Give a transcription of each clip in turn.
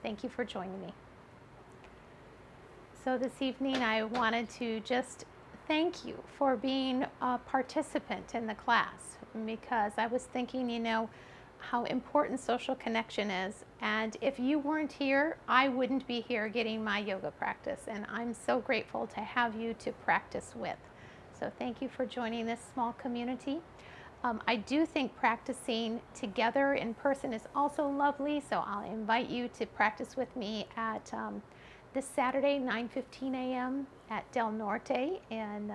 Thank you for joining me. So this evening I wanted to just thank you for being a participant in the class, because I was thinking, how important social connection is. And if you weren't here, I wouldn't be here getting my yoga practice. And I'm so grateful to have you to practice with. So thank you for joining this small community. I do think practicing together in person is also lovely, so I'll invite you to practice with me at this Saturday, 9:15 a.m. at Del Norte in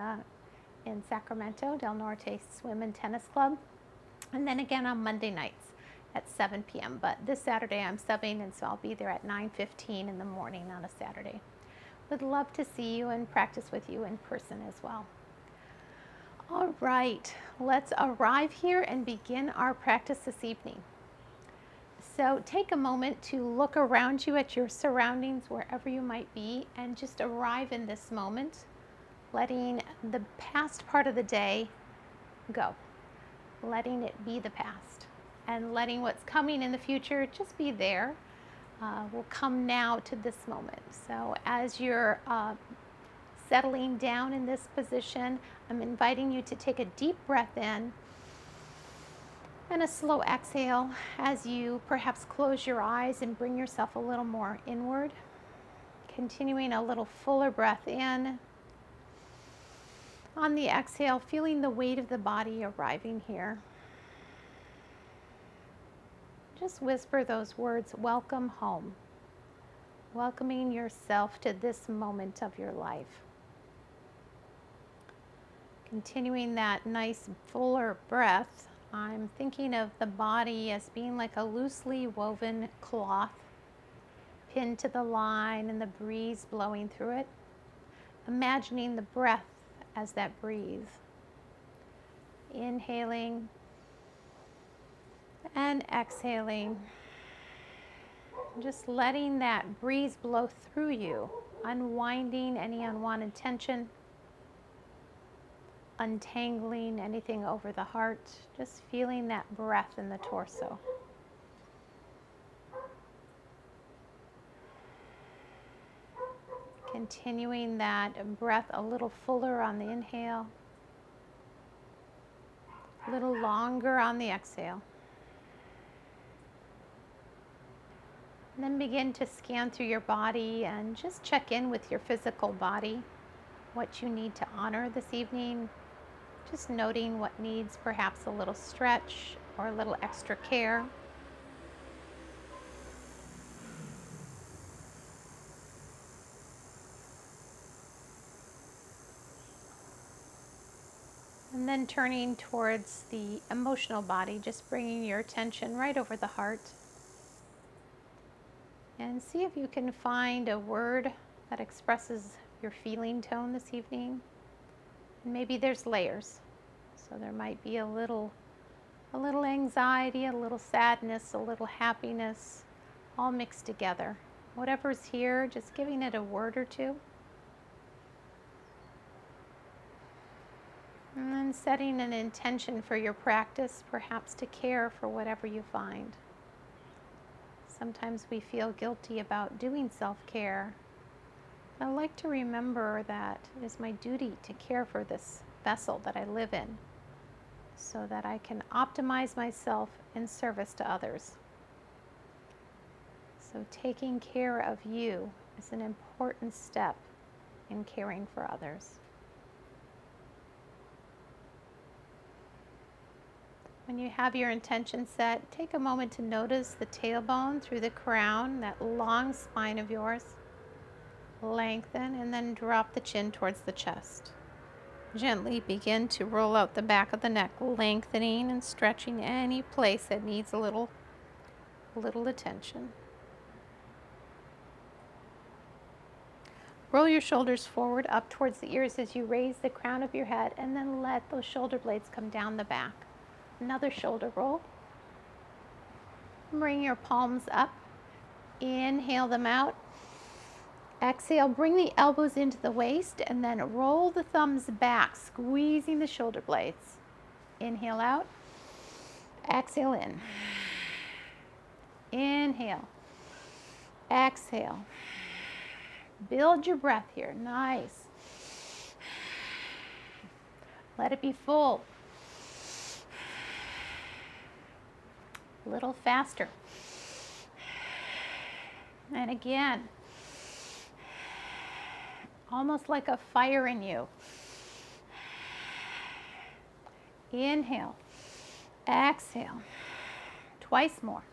Sacramento, Del Norte Swim and Tennis Club, and then again on Monday nights at 7 p.m. But this Saturday I'm subbing, and so I'll be there at 9:15 in the morning on a Saturday. Would love to see you and practice with you in person as well. All right, let's arrive here and begin our practice this evening. So take a moment to look around you at your surroundings, wherever you might be, and just arrive in this moment, letting the past part of the day go, letting it be the past, and letting what's coming in the future just be there. We'll come now to this moment. So as you're settling down in this position, I'm inviting you to take a deep breath in and a slow exhale as you perhaps close your eyes and bring yourself a little more inward. Continuing a little fuller breath in. On the exhale, feeling the weight of the body arriving here. Just whisper those words, welcome home. Welcoming yourself to this moment of your life. Continuing that nice fuller breath, I'm thinking of the body as being like a loosely woven cloth pinned to the line and the breeze blowing through it. Imagining the breath as that breeze. Inhaling and exhaling. Just letting that breeze blow through you, unwinding any unwanted tension, untangling anything over the heart, just feeling that breath in the torso. Continuing that breath a little fuller on the inhale, a little longer on the exhale. And then begin to scan through your body and just check in with your physical body, what you need to honor this evening. Just noting what needs perhaps a little stretch or a little extra care. And then turning towards the emotional body, just bringing your attention right over the heart. And see if you can find a word that expresses your feeling tone this evening. And maybe there's layers. So there might be a little anxiety, a little sadness, a little happiness, all mixed together. Whatever's here, just giving it a word or two. And then setting an intention for your practice, perhaps to care for whatever you find. Sometimes we feel guilty about doing self-care. I like to remember that it is my duty to care for this vessel that I live in, so that I can optimize myself in service to others. So taking care of you is an important step in caring for others. When you have your intention set, take a moment to notice the tailbone through the crown, that long spine of yours. Lengthen and then drop the chin towards the chest. Gently begin to roll out the back of the neck, lengthening and stretching any place that needs a little attention. Roll your shoulders forward up towards the ears as you raise the crown of your head, and then let those shoulder blades come down the back. Another shoulder roll. Bring your palms up. Inhale them out. Exhale, bring the elbows into the waist and then roll the thumbs back, squeezing the shoulder blades. Inhale out. Exhale in. Inhale. Exhale. Build your breath here. Nice. Let it be full. A little faster. And again, almost like a fire in you. Inhale. Exhale. Twice more.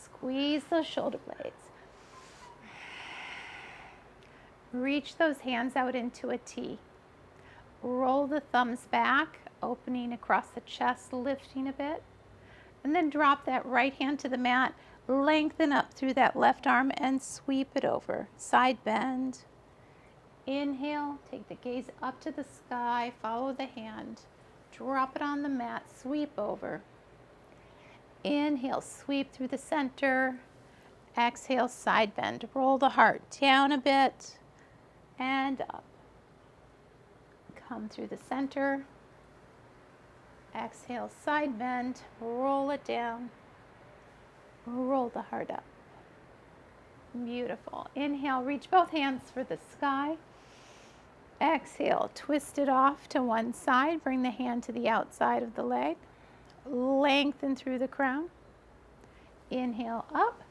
Squeeze those shoulder blades. Reach those hands out into a T. Roll the thumbs back, opening across the chest, lifting a bit. And then drop that right hand to the mat. Lengthen up through that left arm and sweep it over. Side bend. Inhale, take the gaze up to the sky, follow the hand. Drop it on the mat, sweep over. Inhale, sweep through the center. Exhale, side bend. Roll the heart down a bit and up. Come through the center. Exhale, side bend. Roll it down. Roll the heart up. Beautiful. Inhale, reach both hands for the sky. Exhale, twist it off to one side. Bring the hand to the outside of the leg. Lengthen through the crown. Inhale, up.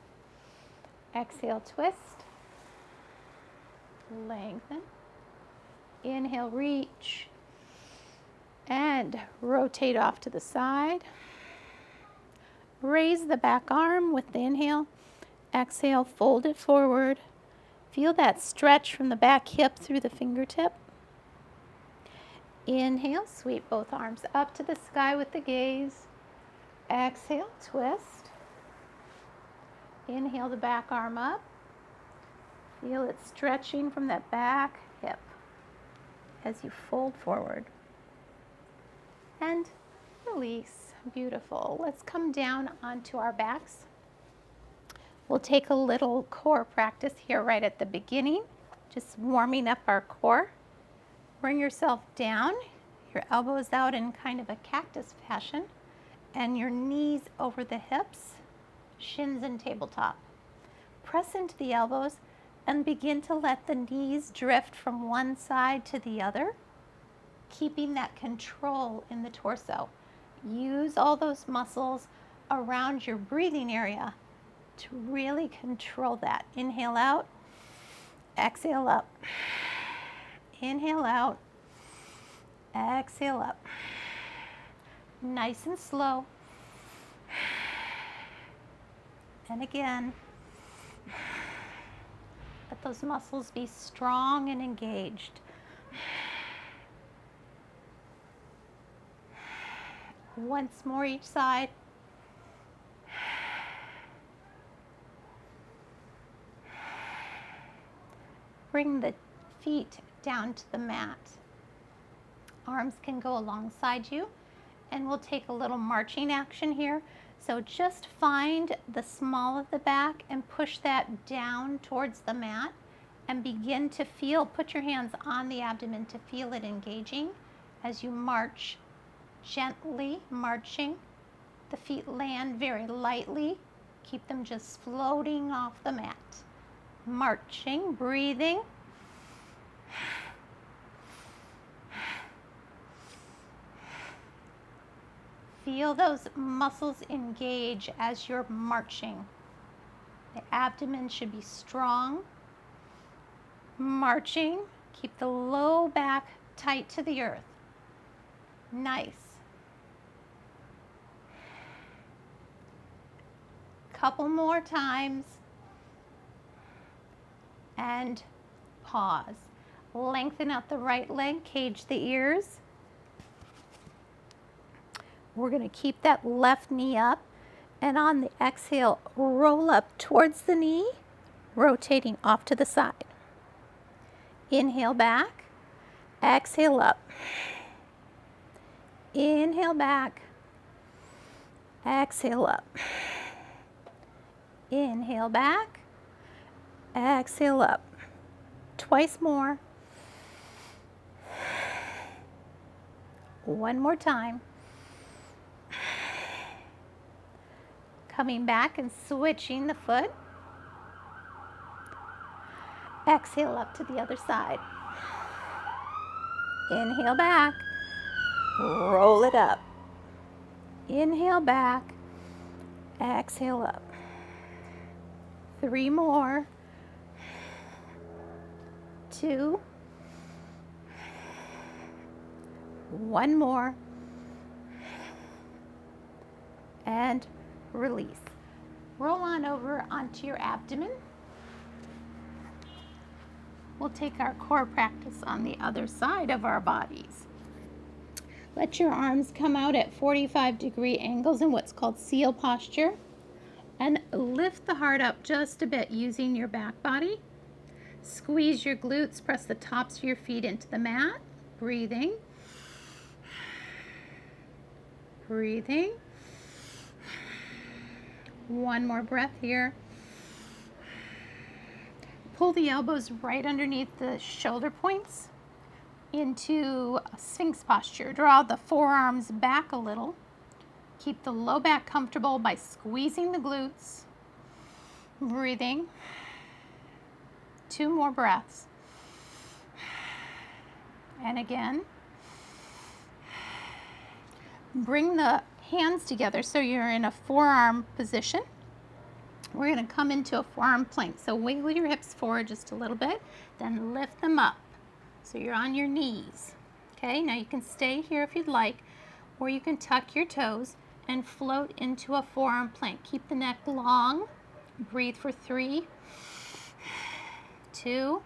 Exhale, twist. Lengthen. Inhale, reach. And rotate off to the side. Raise the back arm with the inhale. Exhale, fold it forward. Feel that stretch from the back hip through the fingertip. Inhale, sweep both arms up to the sky with the gaze. Exhale, twist. Inhale the back arm up. Feel it stretching from that back hip as you fold forward. And release. Beautiful. Let's come down onto our backs. We'll take a little core practice here right at the beginning, just warming up our core. Bring yourself down, your elbows out in kind of a cactus fashion, and your knees over the hips, shins and tabletop. Press into the elbows and begin to let the knees drift from one side to the other, keeping that control in the torso. Use all those muscles around your breathing area to really control that. Inhale out, exhale up. Inhale out, exhale up. Nice and slow. And again, let those muscles be strong and engaged. Once more each side. Bring the feet down to the mat. Arms can go alongside you, and we'll take a little marching action here. So just find the small of the back and push that down towards the mat and begin to feel, put your hands on the abdomen to feel it engaging as you march, gently marching. The feet land very lightly. Keep them just floating off the mat. Marching, breathing. Feel those muscles engage as you're marching. The abdomen should be strong. Marching, keep the low back tight to the earth. Nice. Couple more times. And pause. Lengthen out the right leg, cage the ears. We're going to keep that left knee up, and on the exhale, roll up towards the knee, rotating off to the side. Inhale back, exhale up. Inhale back, exhale up. Inhale back, exhale up. Twice more. One more time. Coming back and switching the foot. Exhale up to the other side. Inhale back. Roll it up. Inhale back. Exhale up. 3 more. 2. 1 more. And release. Roll on over onto your abdomen. We'll take our core practice on the other side of our bodies. Let your arms come out at 45-degree angles in what's called seal posture. And lift the heart up just a bit using your back body. Squeeze your glutes, press the tops of your feet into the mat. Breathing. Breathing. 1 more breath here. Pull the elbows right underneath the shoulder points into a Sphinx posture. Draw the forearms back a little. Keep the low back comfortable by squeezing the glutes. Breathing. 2 more breaths. And again. Bring the hands together so you're in a forearm position. We're going to come into a forearm plank. So wiggle your hips forward just a little bit, then lift them up. So you're on your knees. Okay, now you can stay here if you'd like, or you can tuck your toes and float into a forearm plank. Keep the neck long. Breathe for 3, 2,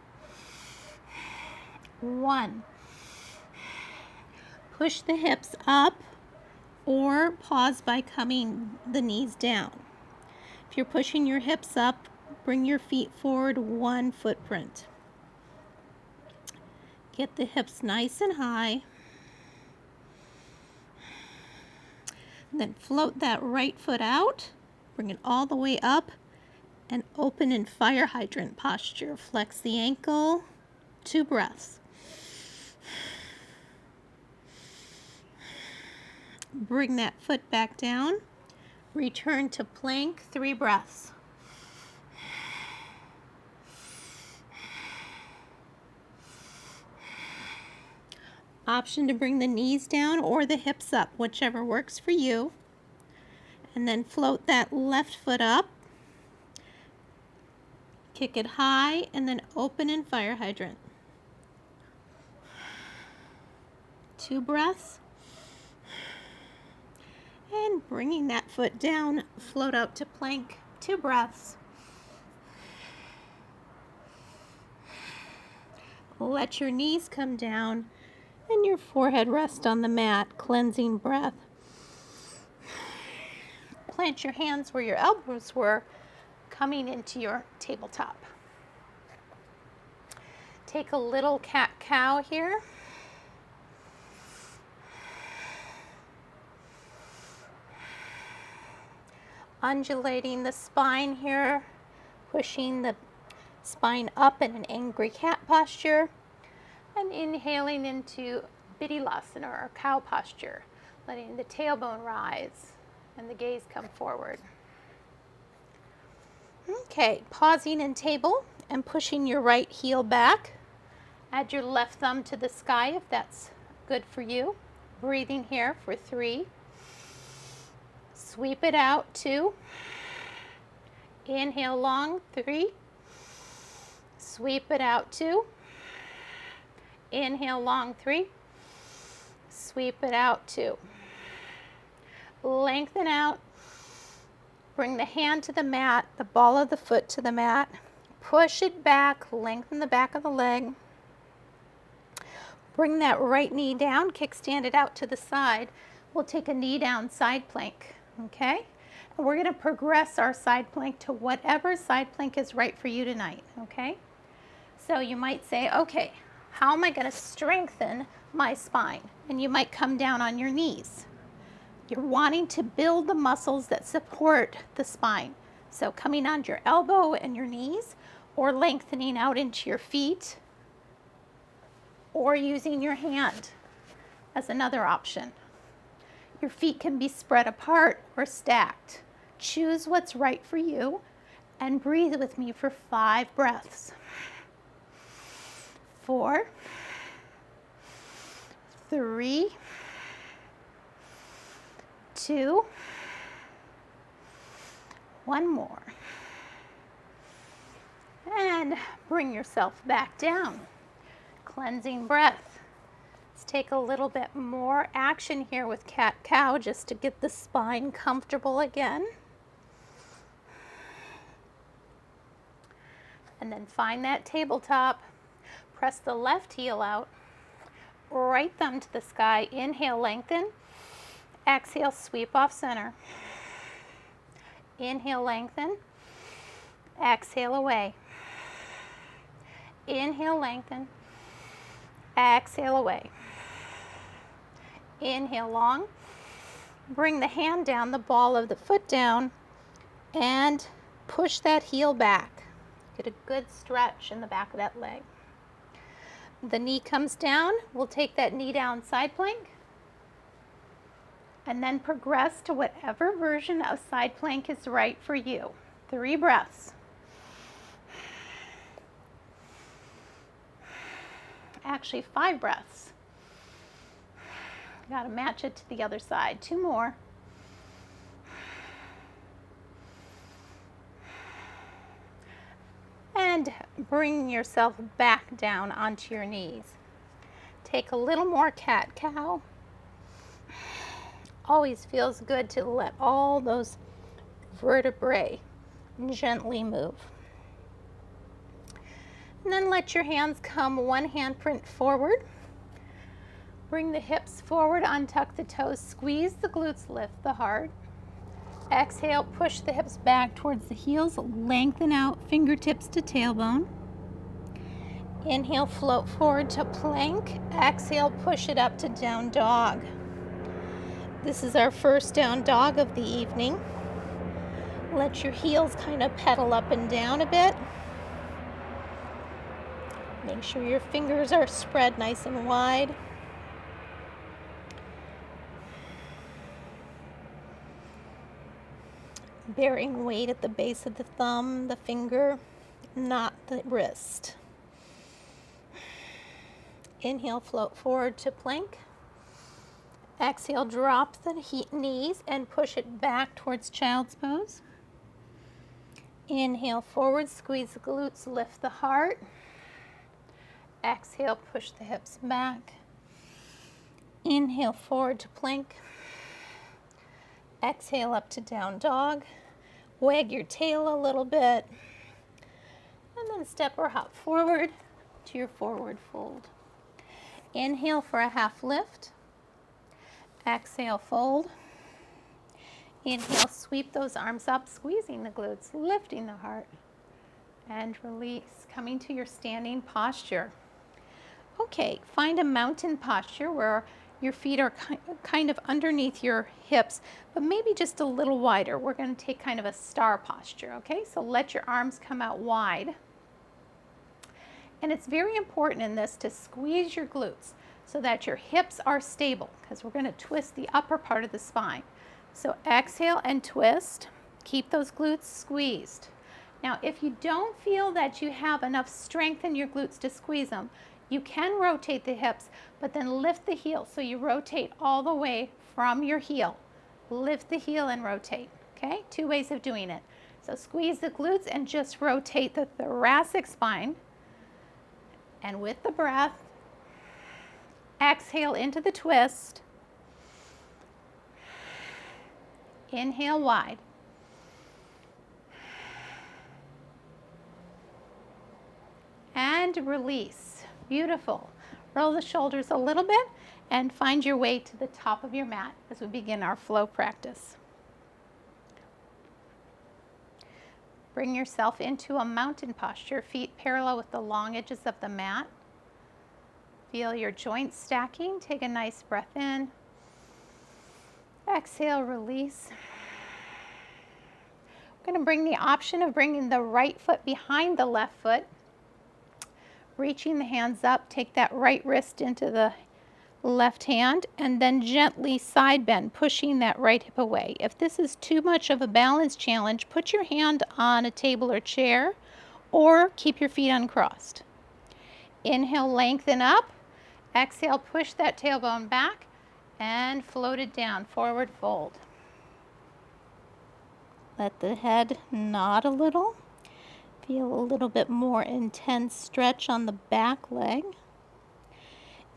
1. Push the hips up or pause by coming the knees down. If you're pushing your hips up, bring your feet forward 1 footprint. Get the hips nice and high. And then float that right foot out, bring it all the way up, and open in fire hydrant posture. Flex the ankle, 2 breaths. Bring that foot back down. Return to plank, 3 breaths. Option to bring the knees down or the hips up, whichever works for you. And then float that left foot up. Kick it high and then open in fire hydrant. 2 breaths. And bringing that foot down, float out to plank, 2 breaths. Let your knees come down and your forehead rest on the mat, cleansing breath. Plant your hands where your elbows were, coming into your tabletop. Take a little cat-cow here. Undulating the spine here, pushing the spine up in an angry cat posture, and inhaling into Vidyalasana or cow posture, letting the tailbone rise and the gaze come forward. Okay, pausing in table and pushing your right heel back. Add your left thumb to the sky if that's good for you. Breathing here for 3. Sweep it out, 2. Inhale long, 3. Sweep it out, 2. Inhale long, 3. Sweep it out, 2. Lengthen out. Bring the hand to the mat, the ball of the foot to the mat. Push it back, lengthen the back of the leg. Bring that right knee down, kickstand it out to the side. We'll take a knee down side plank, okay? And we're gonna progress our side plank to whatever side plank is right for you tonight, okay? So you might say, okay, how am I gonna strengthen my spine? And you might come down on your knees. You're wanting to build the muscles that support the spine. So coming on your elbow and your knees, or lengthening out into your feet, or using your hand as another option. Your feet can be spread apart or stacked. Choose what's right for you and breathe with me for 5 breaths. 4, 3, 2, 1 more. And bring yourself back down. Cleansing breath. Let's take a little bit more action here with cat-cow just to get the spine comfortable again. And then find that tabletop. Press the left heel out. Right thumb to the sky. Inhale, lengthen. Exhale, sweep off center. Inhale, lengthen. Exhale, away. Inhale, lengthen. Exhale, away. Inhale, long. Bring the hand down, the ball of the foot down, and push that heel back. Get a good stretch in the back of that leg. The knee comes down. We'll take that knee down, side plank, and then progress to whatever version of side plank is right for you. 3 breaths. Actually, 5 breaths. Got to match it to the other side. 2 more. And bring yourself back down onto your knees. Take a little more cat-cow. Always feels good to let all those vertebrae gently move. And then let your hands come 1 handprint forward. Bring the hips forward, untuck the toes, squeeze the glutes, lift the heart. Exhale, push the hips back towards the heels, lengthen out, fingertips to tailbone. Inhale, float forward to plank. Exhale, push it up to down dog. This is our first down dog of the evening. Let your heels kind of pedal up and down a bit. Make sure your fingers are spread nice and wide. Bearing weight at the base of the thumb, the finger, not the wrist. Inhale, float forward to plank. Exhale, drop the knees and push it back towards child's pose. Inhale, forward, squeeze the glutes, lift the heart. Exhale, push the hips back. Inhale, forward to plank. Exhale, up to down dog. Wag your tail a little bit. And then step or hop forward to your forward fold. Inhale for a half lift. Exhale, fold. Inhale, sweep those arms up, squeezing the glutes, lifting the heart. And release, coming to your standing posture. Okay, find a mountain posture where your feet are kind of underneath your hips, but maybe just a little wider. We're going to take kind of a star posture, okay? So let your arms come out wide. And it's very important in this to squeeze your glutes so that your hips are stable, because we're going to twist the upper part of the spine. So exhale and twist. Keep those glutes squeezed. Now, if you don't feel that you have enough strength in your glutes to squeeze them, you can rotate the hips, but then lift the heel. So you rotate all the way from your heel. Lift the heel and rotate, okay? 2 ways of doing it. So squeeze the glutes and just rotate the thoracic spine. And with the breath, exhale into the twist. Inhale wide. And release. Beautiful. Roll the shoulders a little bit and find your way to the top of your mat as we begin our flow practice. Bring yourself into a mountain posture, feet parallel with the long edges of the mat. Feel your joints stacking. Take a nice breath in. Exhale, release. We're going to bring the option of bringing the right foot behind the left foot. Reaching the hands up, take that right wrist into the left hand, and then gently side bend, pushing that right hip away. If this is too much of a balance challenge, put your hand on a table or chair, or keep your feet uncrossed. Inhale, lengthen up. Exhale, push that tailbone back and float it down, forward fold. Let the head nod a little. Feel a little bit more intense stretch on the back leg.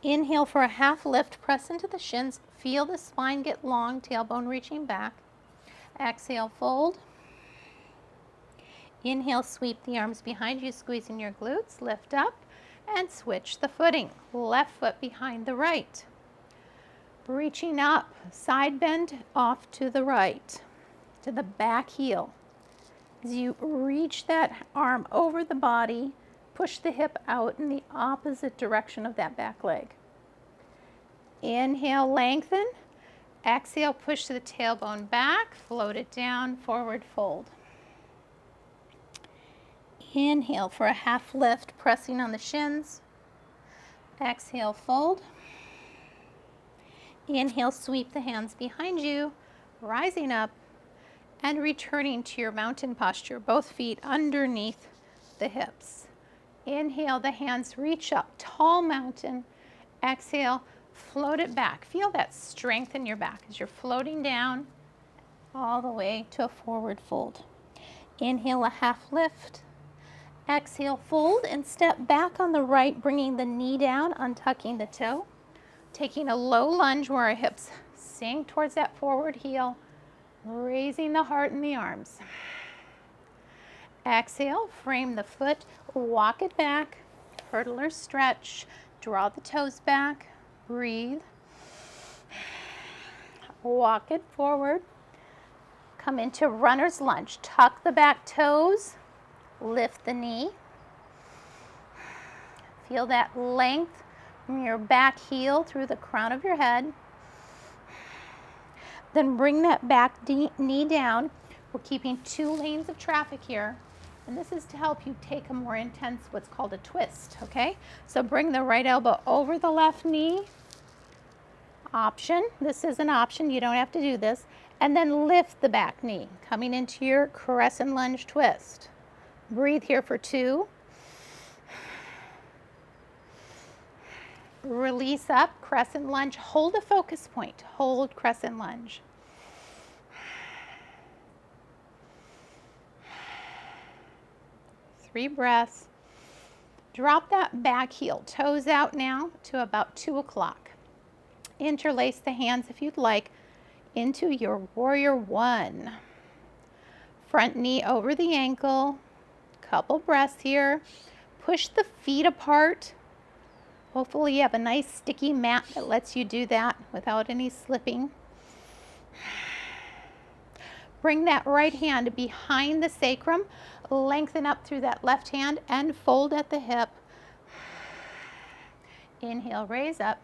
Inhale for a half lift, press into the shins. Feel the spine get long, tailbone reaching back. Exhale, fold. Inhale, sweep the arms behind you, squeezing your glutes. Lift up and switch the footing. Left foot behind the right. Reaching up, side bend off to the right, to the back heel. As you reach that arm over the body, push the hip out in the opposite direction of that back leg. Inhale, lengthen. Exhale, push the tailbone back, float it down, forward fold. Inhale for a half lift, pressing on the shins. Exhale, fold. Inhale, sweep the hands behind you, rising up and returning to your mountain posture, both feet underneath the hips. Inhale, the hands reach up, tall mountain. Exhale, float it back. Feel that strength in your back as you're floating down all the way to a forward fold. Inhale, a half lift. Exhale, fold and step back on the right, bringing the knee down, untucking the toe. Taking a low lunge where our hips sink towards that forward heel, raising the heart and the arms. Exhale, frame the foot, walk it back, hurdler stretch, draw the toes back, breathe. Walk it forward. Come into runner's lunge. Tuck the back toes, lift the knee. Feel that length from your back heel through the crown of your head. Then bring that back knee down. We're keeping 2 lanes of traffic here. And this is to help you take a more intense, what's called a twist, okay? So bring the right elbow over the left knee. Option, this is an option, you don't have to do this. And then lift the back knee, coming into your crescent lunge twist. Breathe here for 2. Release up, crescent lunge, hold a focus point, hold crescent lunge. Three breaths. Drop that back heel, toes out now to about 2 o'clock. Interlace the hands if you'd like into your warrior 1. Front knee over the ankle, couple breaths here. Push the feet apart. Hopefully you have a nice sticky mat that lets you do that without any slipping. Bring that right hand behind the sacrum, lengthen up through that left hand and fold at the hip. Inhale, raise up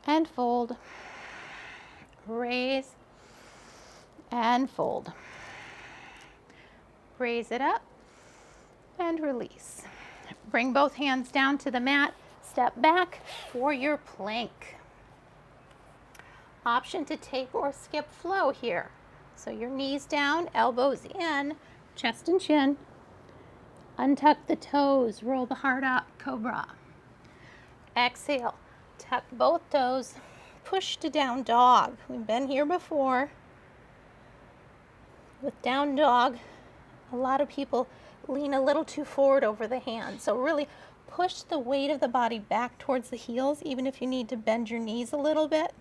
and fold. Raise and fold. Raise it up and release. Bring both hands down to the mat. Step back for your plank. Option to take or skip flow here. So your knees down, elbows in, chest and chin. Untuck the toes, roll the heart up, cobra. Exhale, tuck both toes, push to down dog. We've been here before. With down dog, a lot of people lean a little too forward over the hands. So really push the weight of the body back towards the heels, even if you need to bend your knees a little bit.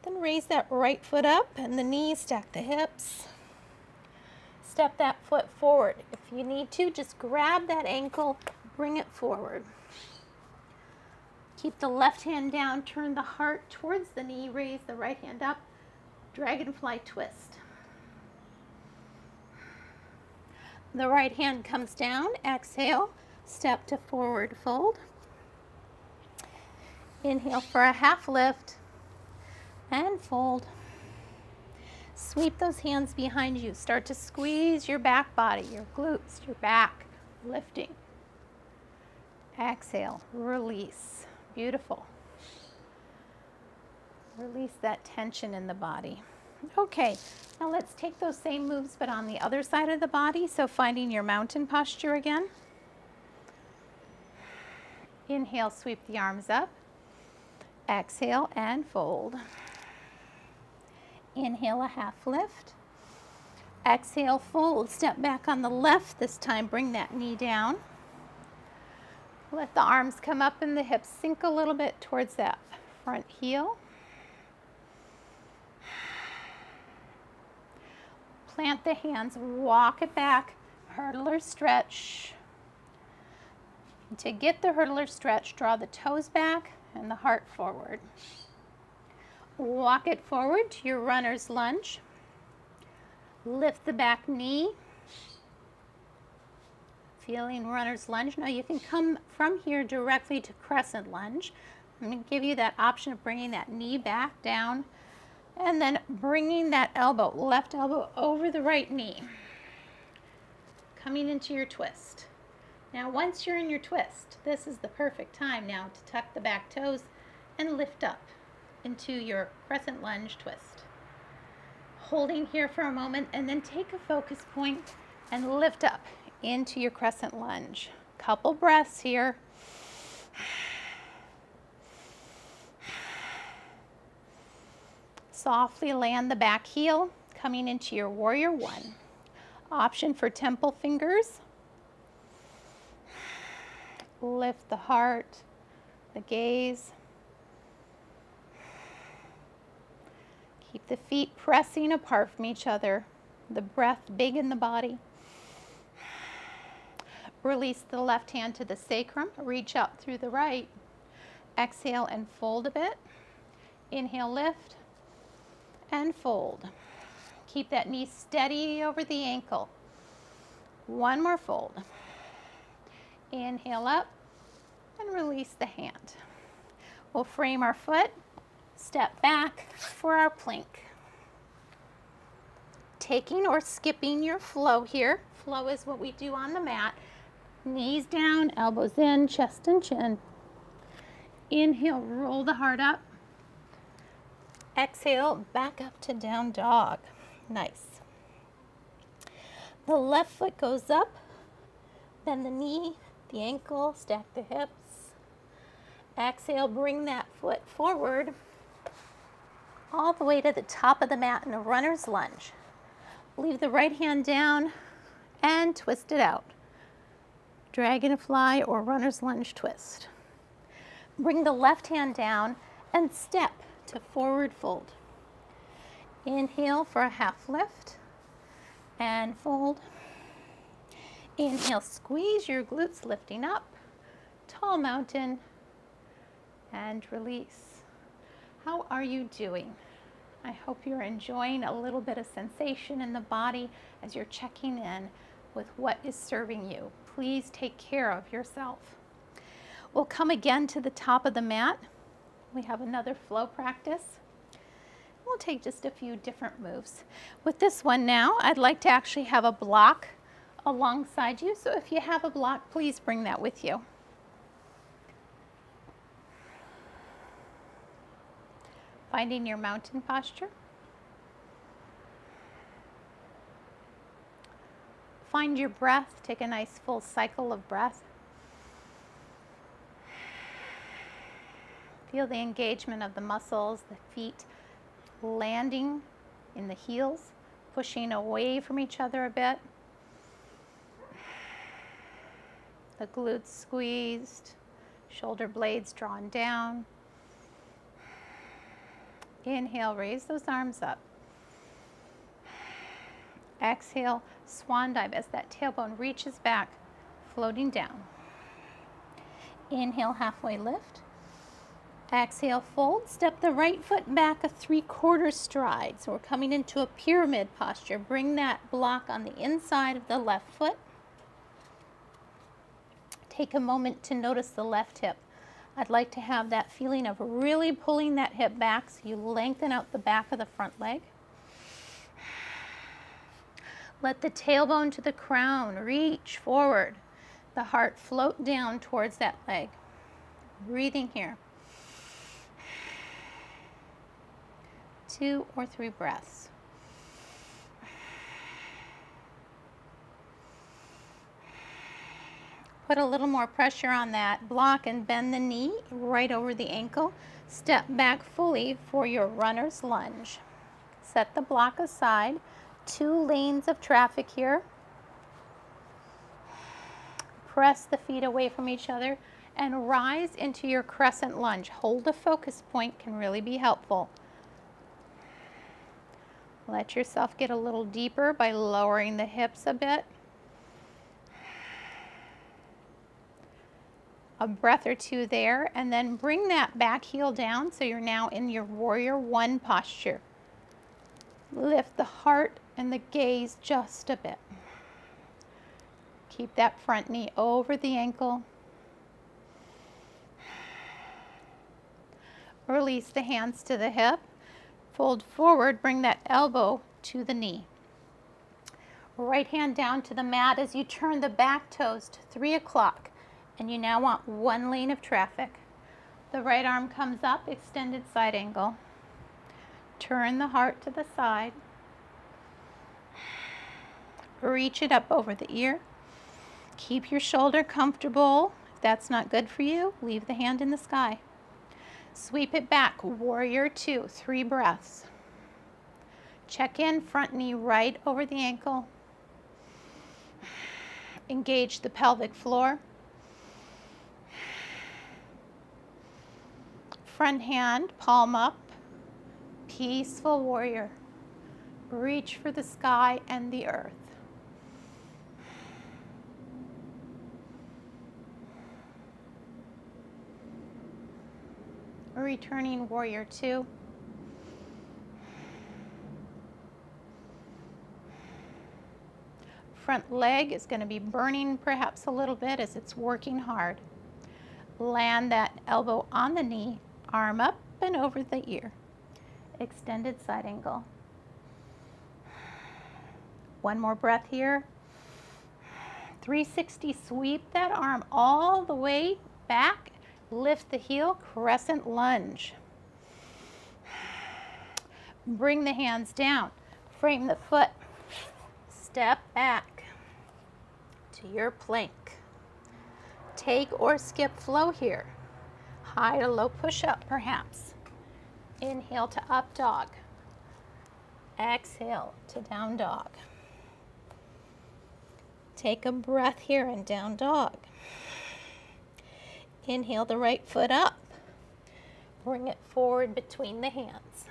Then raise that right foot up and the knees, stack the hips. Step that foot forward. If you need to, just grab that ankle, bring it forward. Keep the left hand down, turn the heart towards the knee, raise the right hand up, dragonfly twist. The right hand comes down, exhale, step to forward fold. Inhale for a half lift and fold. Sweep those hands behind you. Start to squeeze your back body, your glutes, your back, lifting. Exhale, release. Beautiful. Release that tension in the body. Okay, now let's take those same moves but on the other side of the body. So finding your mountain posture again. Inhale, sweep the arms up. Exhale and fold. Inhale, a half lift. Exhale, fold. Step back on the left this time. Bring that knee down. Let the arms come up and the hips sink a little bit towards that front heel. Plant the hands, walk it back, hurdler stretch. To get the hurdler stretch, draw the toes back and the heart forward. Walk it forward to your runner's lunge. Lift the back knee. Feeling runner's lunge. Now you can come from here directly to crescent lunge. I'm going to give you that option of bringing that knee back down and then bringing that elbow, left elbow over the right knee. Coming into your twist. Now once you're in your twist, this is the perfect time now to tuck the back toes and lift up into your crescent lunge twist. Holding here for a moment and then take a focus point and lift up into your crescent lunge. Couple breaths here. Softly land the back heel, coming into your warrior one. Option for temple fingers. Lift the heart, the gaze. Keep the feet pressing apart from each other. The breath big in the body. Release the left hand to the sacrum. Reach up through the right. Exhale and fold a bit. Inhale, lift and fold. Keep that knee steady over the ankle. One more fold. Inhale up and release the hand. We'll frame our foot, step back for our plank. Taking or skipping your flow here. Flow is what we do on the mat. Knees down, elbows in, chest and chin. Inhale, roll the heart up. Exhale, back up to down dog. Nice. The left foot goes up, bend the knee, the ankle, stack the hips. Exhale, bring that foot forward all the way to the top of the mat in a runner's lunge. Leave the right hand down and twist it out. Dragonfly or runner's lunge twist. Bring the left hand down and step to forward fold. Inhale for a half lift and fold. Inhale, squeeze your glutes, lifting up, tall mountain, and release. How are you doing? I hope you're enjoying a little bit of sensation in the body as you're checking in with what is serving you. Please take care of yourself. We'll come again to the top of the mat. We have another flow practice. We'll take just a few different moves. With this one now, I'd like to actually have a block alongside you. So if you have a block, please bring that with you. Finding your mountain posture. Find your breath. Take a nice full cycle of breath. Feel the engagement of the muscles, the feet landing in the heels, pushing away from each other a bit. The glutes squeezed, shoulder blades drawn down. Inhale, raise those arms up. Exhale, swan dive as that tailbone reaches back, floating down. Inhale, halfway lift. Exhale, fold. Step the right foot back a 3/4 stride. So we're coming into a pyramid posture. Bring that block on the inside of the left foot. Take a moment to notice the left hip. I'd like to have that feeling of really pulling that hip back so you lengthen out the back of the front leg. Let the tailbone to the crown reach forward. The heart float down towards that leg. Breathing here. 3, 2, 1. Inhale, halfway lift. Exhale, fold. Inhale, sweep the arms up. Exhale, 2 or 3 breaths. Put a little more pressure on that block and bend the knee right over the ankle. Step back fully for your runner's lunge. Set the block aside. 2 lanes of traffic here. Press the feet away from each other and rise into your crescent lunge. Hold a focus point can really be helpful. Let yourself get a little deeper by lowering the hips a bit. A breath or 2 there, and then bring that back heel down so you're now in your warrior 1 posture. Lift the heart and the gaze just a bit. Keep that front knee over the ankle. Release the hands to the hip. Fold forward, bring that elbow to the knee. Right hand down to the mat as you turn the back toes to 3 o'clock. And you now want 1 lane of traffic. The right arm comes up, extended side angle. Turn the heart to the side. Reach it up over the ear. Keep your shoulder comfortable. If that's not good for you, leave the hand in the sky. Sweep it back, warrior 2, 3 breaths. Check in, front knee right over the ankle. Engage the pelvic floor. Front hand, palm up, peaceful warrior. Reach for the sky and the earth. Returning warrior 2. Front leg is going to be burning perhaps a little bit as it's working hard. Land that elbow on the knee. Arm up and over the ear. Extended side angle. 1 more breath here. 360, sweep that arm all the way back. Lift the heel, crescent lunge. Bring the hands down. Frame the foot. Step back to your plank. Take or skip flow here. High to low push-up perhaps. Inhale to up dog. Exhale to down dog. Take a breath here in down dog. Inhale the right foot up. Bring it forward between the hands.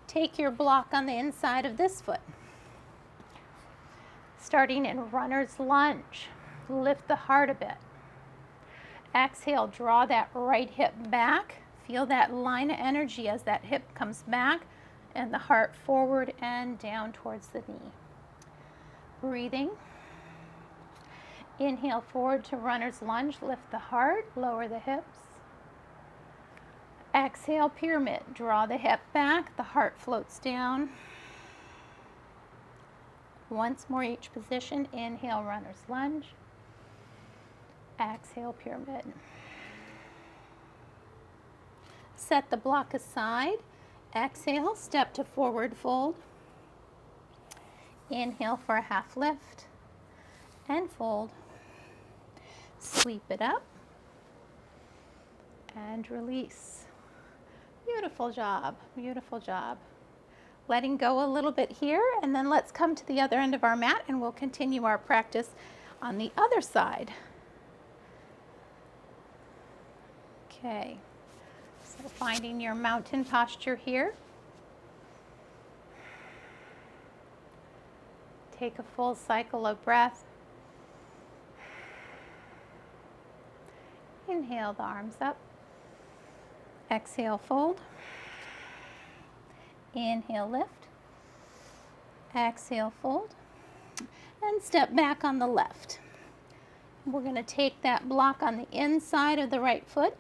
Take your block on the inside of this foot. Starting in runner's lunge. Lift the heart a bit. Exhale, draw that right hip back. Feel that line of energy as that hip comes back and the heart forward and down towards the knee. Breathing. Inhale forward to runner's lunge. Lift the heart, lower the hips. Exhale, pyramid. Draw the hip back, the heart floats down. Once more each position. Inhale, runner's lunge. Exhale, pyramid. Set the block aside. Exhale, step to forward fold. Inhale for a half lift and fold. Sweep it up and release. Beautiful job, beautiful job. Letting go a little bit here, and then let's come to the other end of our mat and we'll continue our practice on the other side. Okay, so finding your mountain posture here. Take a full cycle of breath. Inhale the arms up. Exhale, fold. Inhale, lift. Exhale, fold. And step back on the left. We're going to take that block on the inside of the right foot.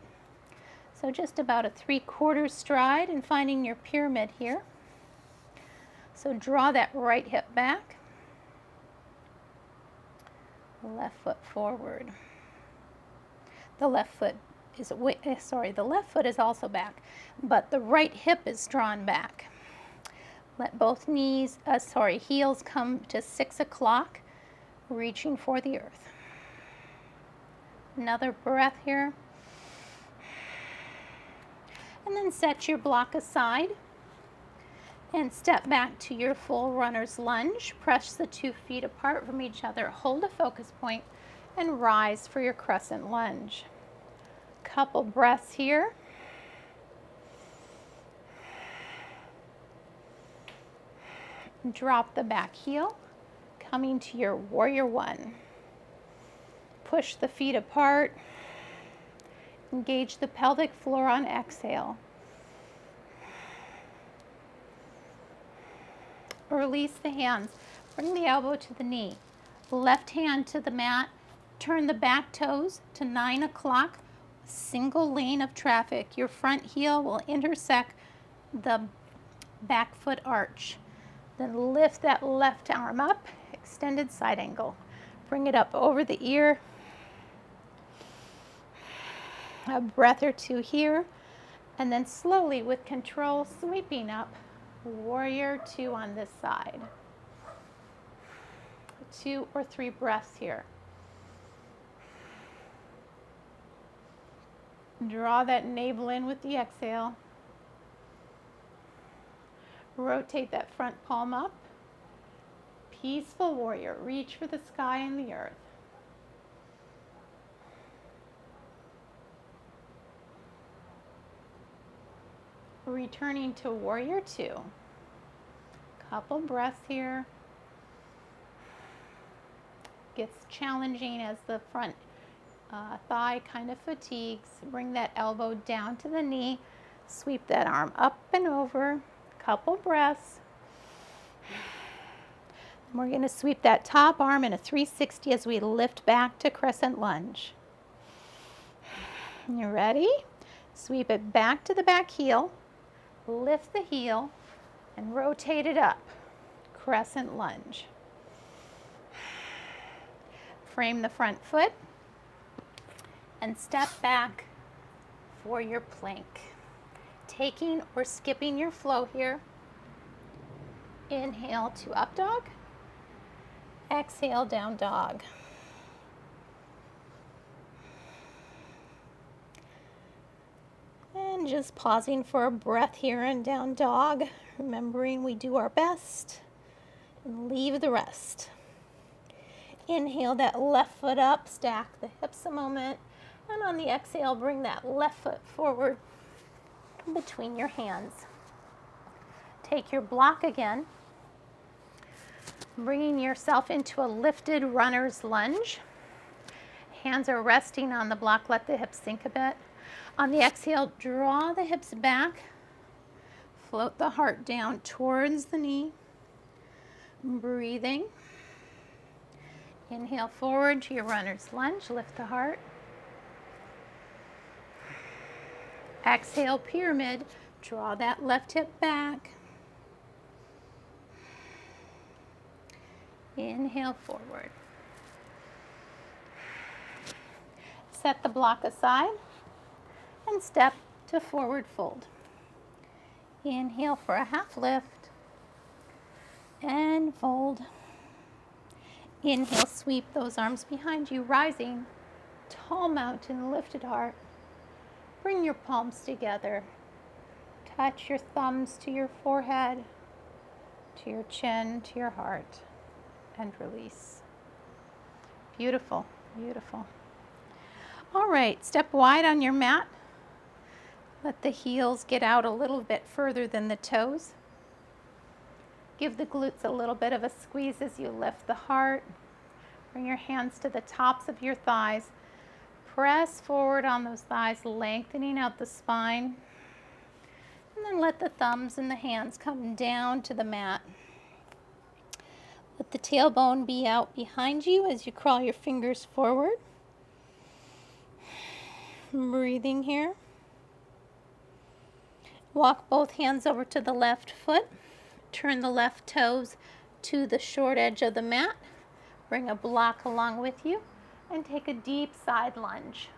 So just about a 3/4 stride and finding your pyramid here. So draw that right hip back. Left foot forward. The left foot is, the left foot is also back, but the right hip is drawn back. Let both heels come to 6 o'clock, reaching for the earth. Another breath here. And then set your block aside and step back to your full runner's lunge. Press the 2 feet apart from each other. Hold a focus point and rise for your crescent lunge. Couple breaths here. Drop the back heel, coming to your warrior one. Push the feet apart. Engage the pelvic floor on exhale. Release the hands. Bring the elbow to the knee. Left hand to the mat. Turn the back toes to 9 o'clock. Single lane of traffic. Your front heel will intersect the back foot arch. Then lift that left arm up, extended side angle. Bring it up over the ear. A breath or two here, and then slowly with control sweeping up, warrior 2 on this side. 2 or 3 breaths here. Draw that navel in with the exhale. Rotate that front palm up. Peaceful warrior. Reach for the sky and the earth. Returning to warrior 2. Couple breaths here. Gets challenging as the front thigh kind of fatigues. Bring that elbow down to the knee. Sweep that arm up and over. Couple breaths. We're going to sweep that top arm in a 360 as we lift back to crescent lunge. You ready? Sweep it back to the back heel. Lift the heel and rotate it up. Crescent lunge. Frame the front foot and step back for your plank. Taking or skipping your flow here. Inhale to up dog. Exhale, down dog. And just pausing for a breath here in down dog. Remembering we do our best and leave the rest. Inhale that left foot up, stack the hips a moment. And on the exhale, bring that left foot forward between your hands. Take your block again. Bringing yourself into a lifted runner's lunge. Hands are resting on the block. Let the hips sink a bit. On the exhale, draw the hips back. Float the heart down towards the knee. Breathing. Inhale forward to your runner's lunge. Lift the heart. Exhale, pyramid. Draw that left hip back. Inhale forward. Set the block aside and step to forward fold. Inhale for a half lift and fold. Inhale, sweep those arms behind you, rising, tall mountain, lifted heart. Bring your palms together. Touch your thumbs to your forehead, to your chin, to your heart, and release. Beautiful, beautiful. All right, step wide on your mat. Let the heels get out a little bit further than the toes. Give the glutes a little bit of a squeeze as you lift the heart. Bring your hands to the tops of your thighs. Press forward on those thighs, lengthening out the spine. And then let the thumbs and the hands come down to the mat. Let the tailbone be out behind you as you crawl your fingers forward. Breathing here. Walk both hands over to the left foot. Turn the left toes to the short edge of the mat. Bring a block along with you and take a deep side lunge.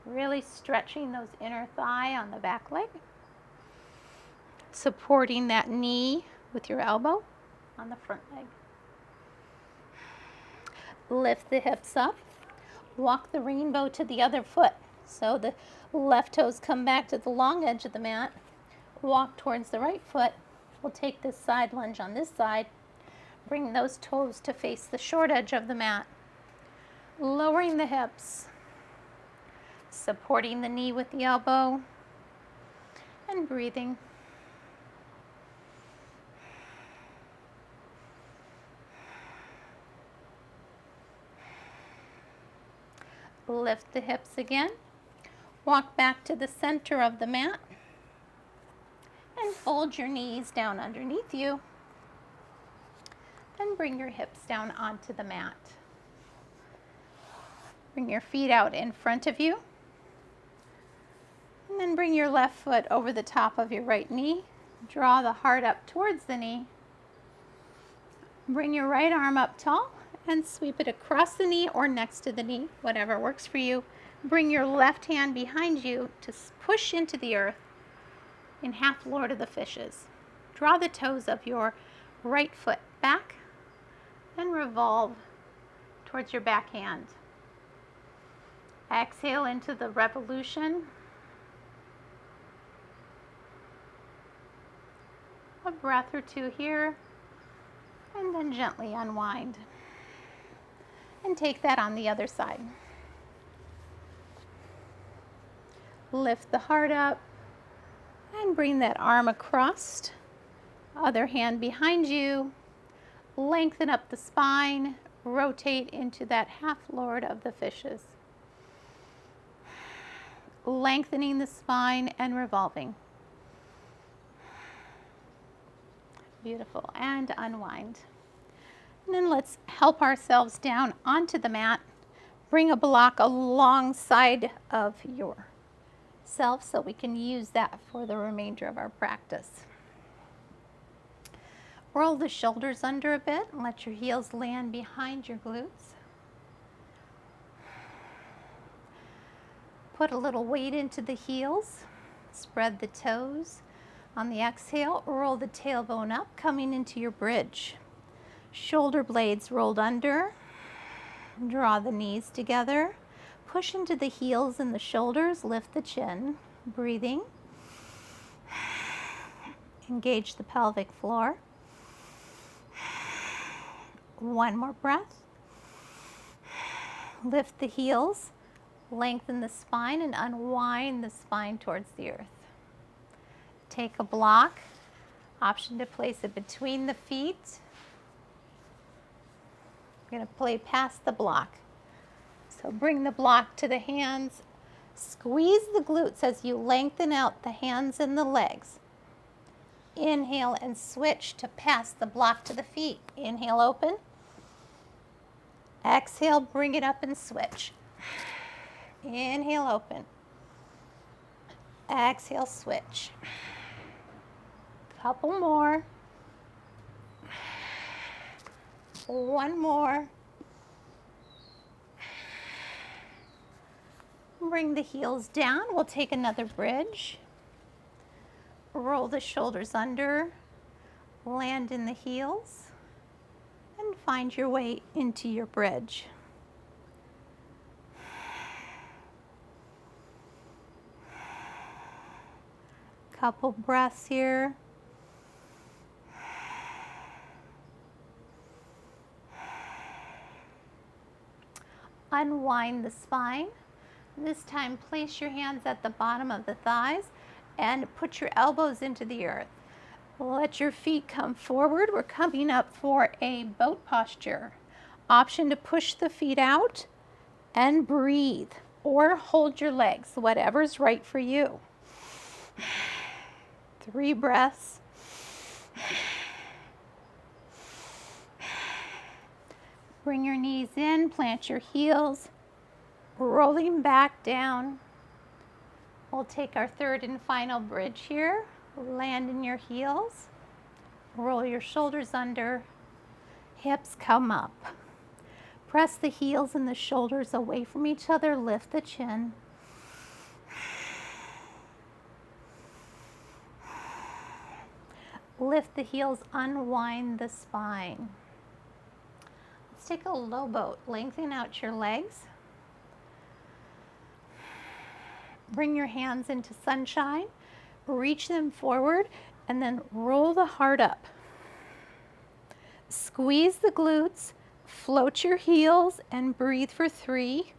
Really stretching those inner thigh on the back leg. Supporting that knee with your elbow on the front leg. Lift the hips up. Walk the rainbow to the other foot. So the left toes come back to the long edge of the mat. Walk towards the right foot. We'll take this side lunge on this side. Bring those toes to face the short edge of the mat. Lowering the hips. Supporting the knee with the elbow. And breathing. Lift the hips again. Walk back to the center of the mat. And fold your knees down underneath you. Then bring your hips down onto the mat. Bring your feet out in front of you. And then bring your left foot over the top of your right knee. Draw the heart up towards the knee. Bring your right arm up tall and sweep it across the knee or next to the knee, whatever works for you. Bring your left hand behind you to push into the earth in half Lord of the Fishes. Draw the toes of your right foot back and revolve towards your back hand. Exhale into the revolution. A breath or two here, and then gently unwind. And take that on the other side. Lift the heart up and bring that arm across. Other hand behind you. Lengthen up the spine. Rotate into that half Lord of the Fishes. Lengthening the spine and revolving. Beautiful. And unwind. And then let's help ourselves down onto the mat. Bring a block alongside of yourself so we can use that for the remainder of our practice. Roll the shoulders under a bit and let your heels land behind your glutes. Put a little weight into the heels. Spread the toes. On the exhale, roll the tailbone up, coming into your bridge. Shoulder blades rolled under. Draw the knees together. Push into the heels and the shoulders. Lift the chin. Breathing. Engage the pelvic floor. One more breath. Lift the heels. Lengthen the spine and unwind the spine towards the earth. Take a block. Option to place it between the feet. We're going to play past the block. So bring the block to the hands. Squeeze the glutes as you lengthen out the hands and the legs. Inhale and switch to pass the block to the feet. Inhale, open. Exhale, bring it up and switch. Inhale, open. Exhale, switch. Couple more. One more. Bring the heels down. We'll take another bridge. Roll the shoulders under. Land in the heels. And find your way into your bridge. Couple breaths here. Unwind the spine. This time, place your hands at the bottom of the thighs and put your elbows into the earth. Let your feet come forward. We're coming up for a boat posture. Option to push the feet out and breathe, or hold your legs, whatever's right for you. 3 breaths. Bring your knees in, plant your heels, rolling back down. We'll take our third and final bridge here. Land in your heels. Roll your shoulders under. Hips come up. Press the heels and the shoulders away from each other. Lift the chin. lift the heels, unwind the spine. Let's take a low boat. Lengthen out your legs. Bring your hands into sunshine. Reach them forward and then roll the heart up. Squeeze the glutes, float your heels, and breathe for 3,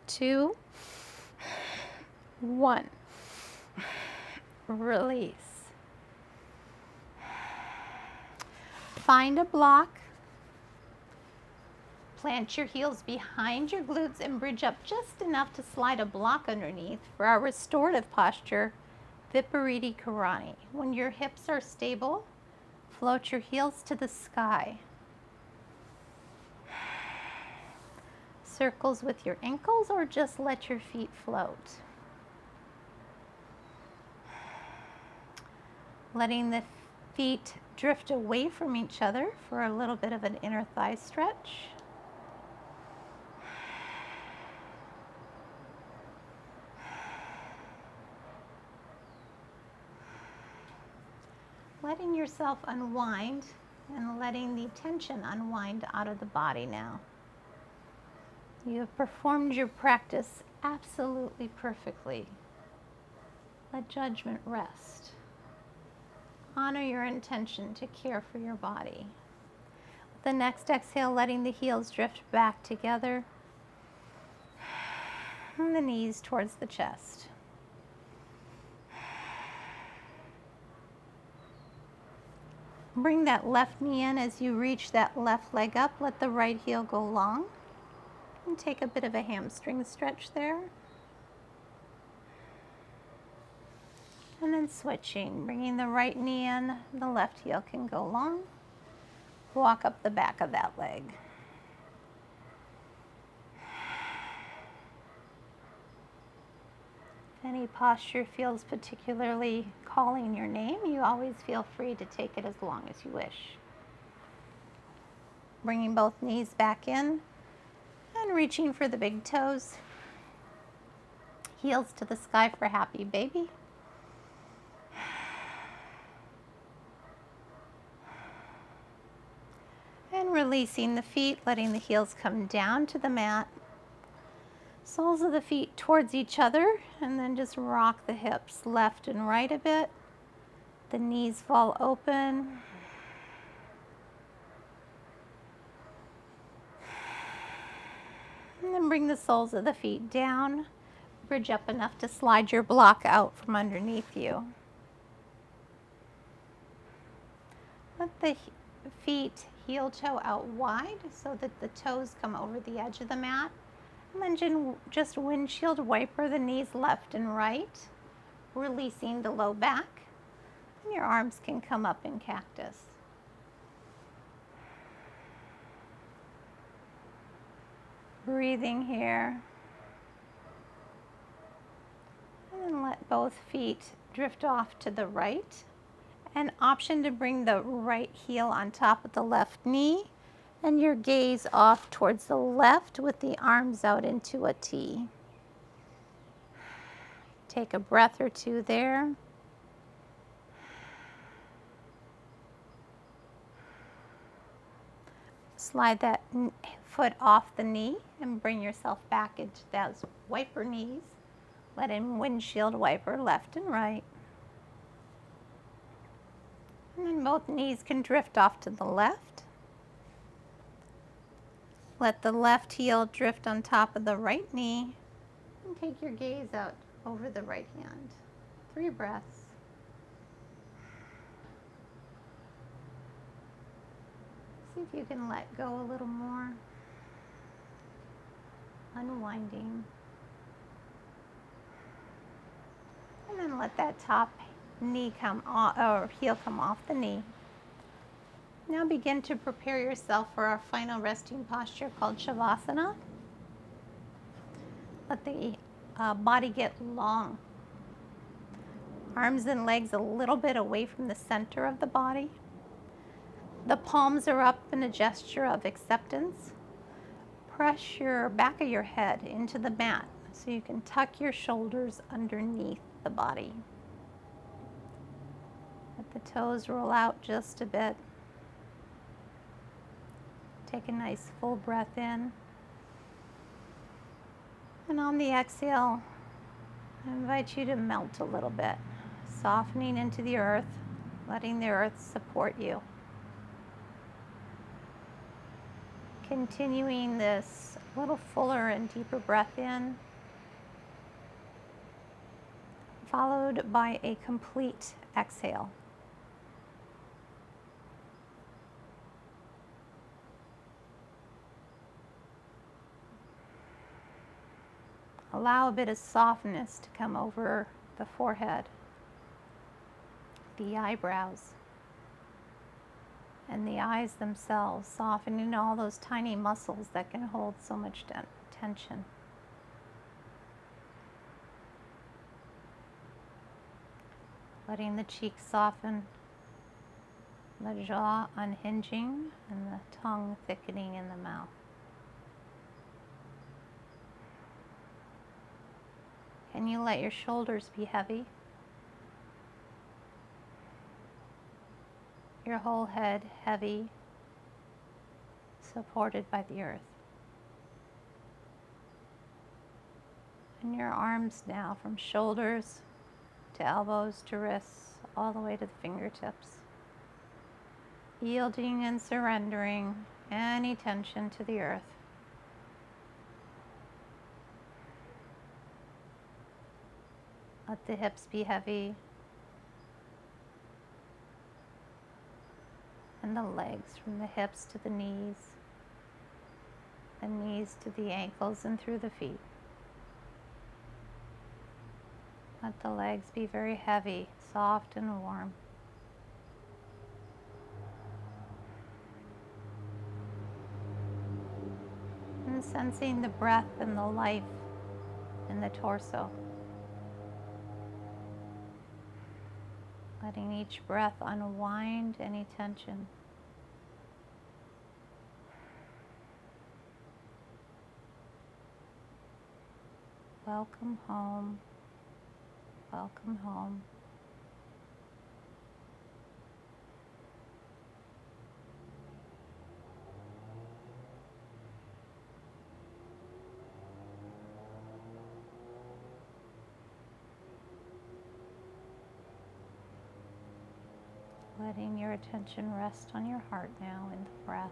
2, 1. Release. Find a block. Plant your heels behind your glutes and bridge up just enough to slide a block underneath for our restorative posture, Viparita Karani. When your hips are stable, float your heels to the sky. Circles with your ankles or just let your feet float. Letting the feet drift away from each other for a little bit of an inner thigh stretch. Letting yourself unwind and letting the tension unwind out of the body now. You have performed your practice absolutely perfectly. Let judgment rest. Honor your intention to care for your body. With the next exhale, letting the heels drift back together and the knees towards the chest. Bring that left knee in as you reach that left leg up. Let the right heel go long. And take a bit of a hamstring stretch there. And then switching, bringing the right knee in, the left heel can go long. Walk up the back of that leg. If any posture feels particularly calling your name, you always feel free to take it as long as you wish. Bringing both knees back in and reaching for the big toes. Heels to the sky for happy baby. And releasing the feet, letting the heels come down to the mat. Soles of the feet towards each other, and then just rock the hips left and right a bit. The knees fall open. And then bring the soles of the feet down. Bridge up enough to slide your block out from underneath you. Let the feet heel toe out wide so that the toes come over the edge of the mat. And then just windshield wiper the knees left and right, releasing the low back. And your arms can come up in cactus. Breathing here. And then let both feet drift off to the right. An option to bring the right heel on top of the left knee and your gaze off towards the left with the arms out into a T. Take a breath or two there. Slide that foot off the knee and bring yourself back into those wiper knees. Let in windshield wiper left and right. And then both knees can drift off to the left. Let the left heel drift on top of the right knee. And take your gaze out over the right hand. 3 breaths. See if you can let go a little more. Unwinding. And then let that top knee come off, or heel come off the knee. Now begin to prepare yourself for our final resting posture called Shavasana. Let the body get long. Arms and legs a little bit away from the center of the body. The palms are up in a gesture of acceptance. Press your back of your head into the mat so you can tuck your shoulders underneath the body. Let The toes roll out just a bit. Take a nice full breath in. And on the exhale, I invite you to melt a little bit, softening into the earth, letting the earth support you. Continuing this little fuller and deeper breath in, followed by a complete exhale. Allow a bit of softness to come over the forehead, the eyebrows, and the eyes themselves, softening all those tiny muscles that can hold so much tension. Letting the cheeks soften, the jaw unhinging, and the tongue thickening in the mouth. Can you let your shoulders be heavy? Your whole head heavy, supported by the earth. And your arms now from shoulders to elbows to wrists, all the way to the fingertips. Yielding and surrendering any tension to the earth. Let the hips be heavy. And the legs from the hips to the knees to the ankles and through the feet. Let the legs be very heavy, soft and warm. And sensing the breath and the life in the torso. Letting each breath unwind any tension. Welcome home. Welcome home. Letting your attention rest on your heart now in the breath.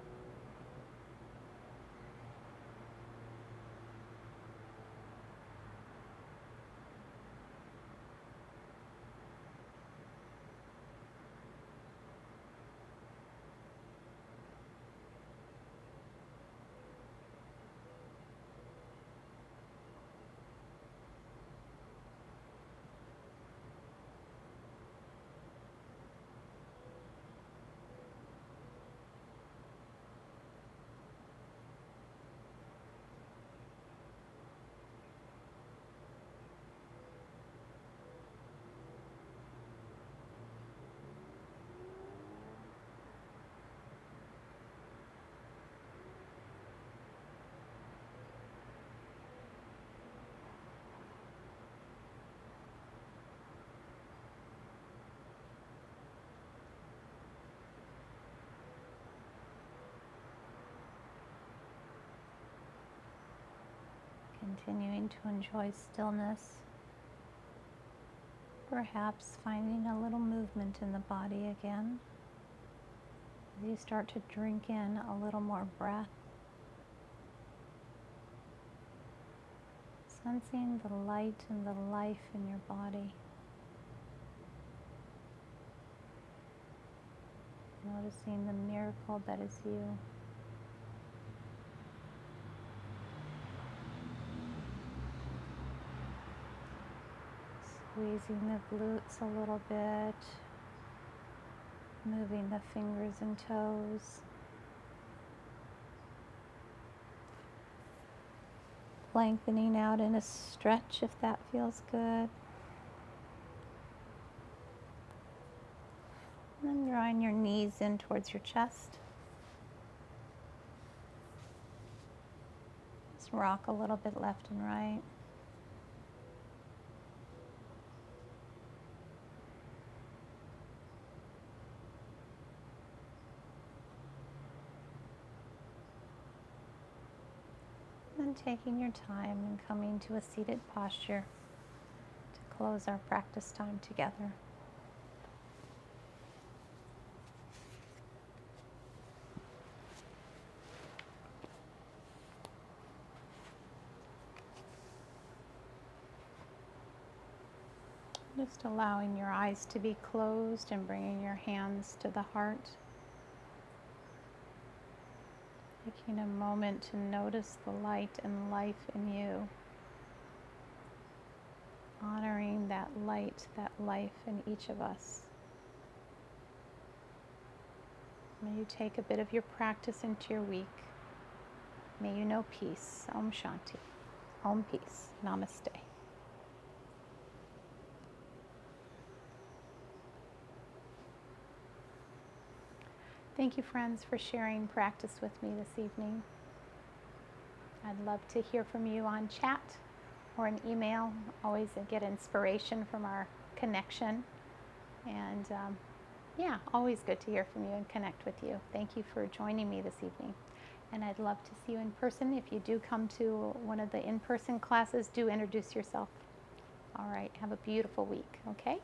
Continuing to enjoy stillness, perhaps finding a little movement in the body again as you start to drink in a little more breath, sensing the light and the life in your body, noticing the miracle that is you. Squeezing the glutes a little bit, moving the fingers and toes, lengthening out in a stretch if that feels good. And then drawing your knees in towards your chest. Just rock a little bit left and right. And taking your time and coming to a seated posture to close our practice time together. Just allowing your eyes to be closed and bringing your hands to the heart. Taking a moment to notice the light and life in you. Honoring that light, that life in each of us. May you take a bit of your practice into your week. May you know peace. Om Shanti. Om Peace. Namaste. Thank you, friends, for sharing practice with me this evening. I'd love to hear from you on chat or an email. Always get inspiration from our connection. And yeah, always good to hear from you and connect with you. Thank you for joining me this evening. And I'd love to see you in person. If you do come to one of the in-person classes, do introduce yourself. All right, have a beautiful week, okay?